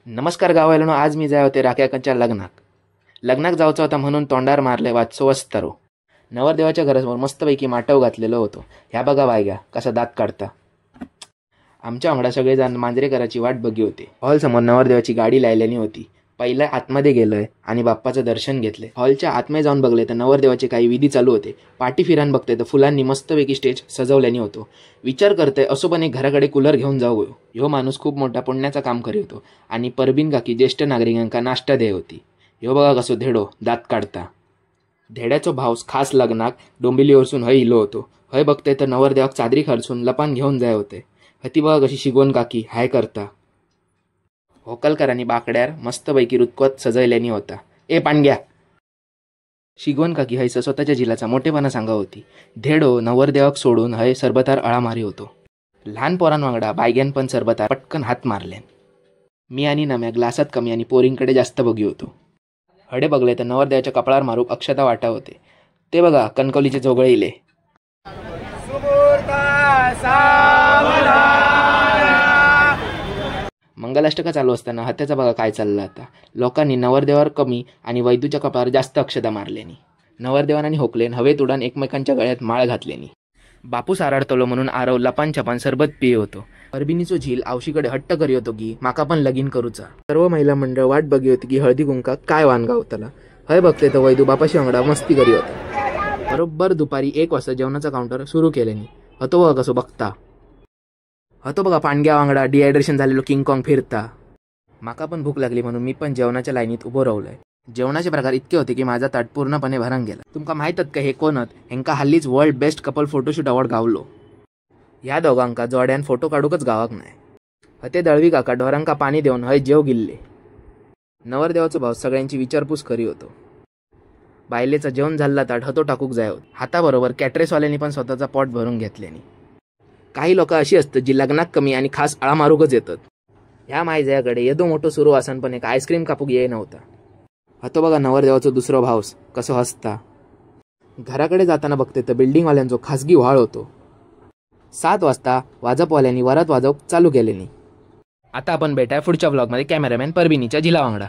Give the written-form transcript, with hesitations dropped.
नमस्कार गावायला आज मी जाय होते राख्याकांच्या लग्नाक जायचं होता म्हणून तोंडार मारले वाचो वस्तरो. नवरदेवाच्या घरासमोर मस्तपैकी माटव घातलेलो होतो. ह्या बघा बायग्या कसा दात काढता. आमच्या वांगडा सगळेजण मांजरेकराची वाट बघी होते. हॉल समोर नवरदेवाची गाडी लायलेली होती. पहिला आतमध्ये गेलोय आणि बाप्पाचं दर्शन घेतले. हॉलच्या आतमध्ये जाऊन बघले तर नवरदेवाचे काही विधी चालू होते. पाठी फिरान बघते तर फुलांनी मस्तपैकी स्टेज सजवल्याने होतो. विचार करते असो पण एक घराकडे कूलर घेऊन जाऊ. ह्यो माणूस खूप मोठा पुण्याचा काम करी होतो आणि परबीन काकी ज्येष्ठ नागरिकांका नाश्ता दे होती. ह्यो बघा कसो धेडो दात काढता. धेड्याचो भाव खास लग्नाक डोंबिवली वरसून हय इलो होतो. हय बघते तर नवरदेवाक चादरी खर्चून लपान घेऊन जाय होते. हती बघा कशी शिगवण काकी हाय करता. होकलकरांनी बाकड्यार मस्तपैकी रुतकवत सजवल्यानी होता. ए पांड्या शिगवण काकी हयस स्वतःच्या झिलाचा मोठेपणा सांगा होती. धेडो नवरदेवाक सोडून हय सरबतार अळा मारी होतो. लहान पोरांवांगडा बायग्यान पण सरबतार पटकन हात मारल्यान. मी आणि नम्या ग्लासात कमी आणि पोरींकडे जास्त बघी होतो. हडे बघले तर नवरदेवाच्या कपळार मारूक अक्षता वाटा होते. ते बघा कणकवलीचे जोगळे इले. मंगलाष्टका चालू असताना हत्याचा बघा काय चाललं आता. लोकांनी नवरदेवावर कमी आणि वैदूच्या कपाळावर जास्त अक्षता मारल्यानी. नवरदेवानांनी होकलेन हवेत उडान एकमेकांच्या गळ्यात माळ घातल्यानी. बापू साराडतलो म्हणून आरव लपान छपान सरबत पिये होतो. अरबिनीचो झील आवशीकडे हट्ट करी होतो की माका पण लगीन करूचा. सर्व महिला मंडळ वाट बघी होती की हळदी कुंका काय वानगा होताला. हय बघते तर वैदू बापाशी वांगडा मस्ती करी होता. बरोबर दुपारी 1 वाजता जेवणाचा काउंटर सुरू केल्यानी. हतो बघा कसो बघता. हतो बघा पांडग्या वांगडा डिहायड्रेशन झालेलो किंगकॉंग फिरता. माका पण भूक लागली म्हणून मी पण जेवणाच्या लाईनीत उभो रावलोय. जेवणाचे प्रकार इतके होते की माझा ताट पूर्णपणे भरून गेला. तुमका माहितत का हे कोणत? हेंका हल्लीच world best couple photoshoot award गावलो. ह्या दोघांका जोड्यान फोटो काढूकच गावाक नाही. हते दळवी काका ढोरांका पाणी देऊन हय जेव गिल्ले. नवरदेवाचो भाव सगळ्यांची विचारपूस करी होतो. बायलेचा जेवण झाला ताट हतो टाकूक जाय होत. हाताबरोबर कॅटरेसवाल्यांनी पण स्वतःचा पॉट भरून घेतल्यानी. काही लोक अशी असतात जी लग्नात कमी आणि खास आळा मारूकच येतात. ह्या मायजयाकडे येदो मोठो सुरू असन पण एक आईस्क्रीम कापूक ये नव्हता. हतो बघा नवरदेवाचो दुसरो भावस कसो हसता. घराकडे जाताना बघते तर बिल्डिंगवाल्यांचो खासगी व्हाळ होतो. 7 वाजता वाजपवाल्यांनी वरात वाजवूक चालू केलेनी. आता आपण भेटाय पुढच्या व्लॉगमध्ये कॅमेरामॅन परबिनीच्या झिला वांगडा.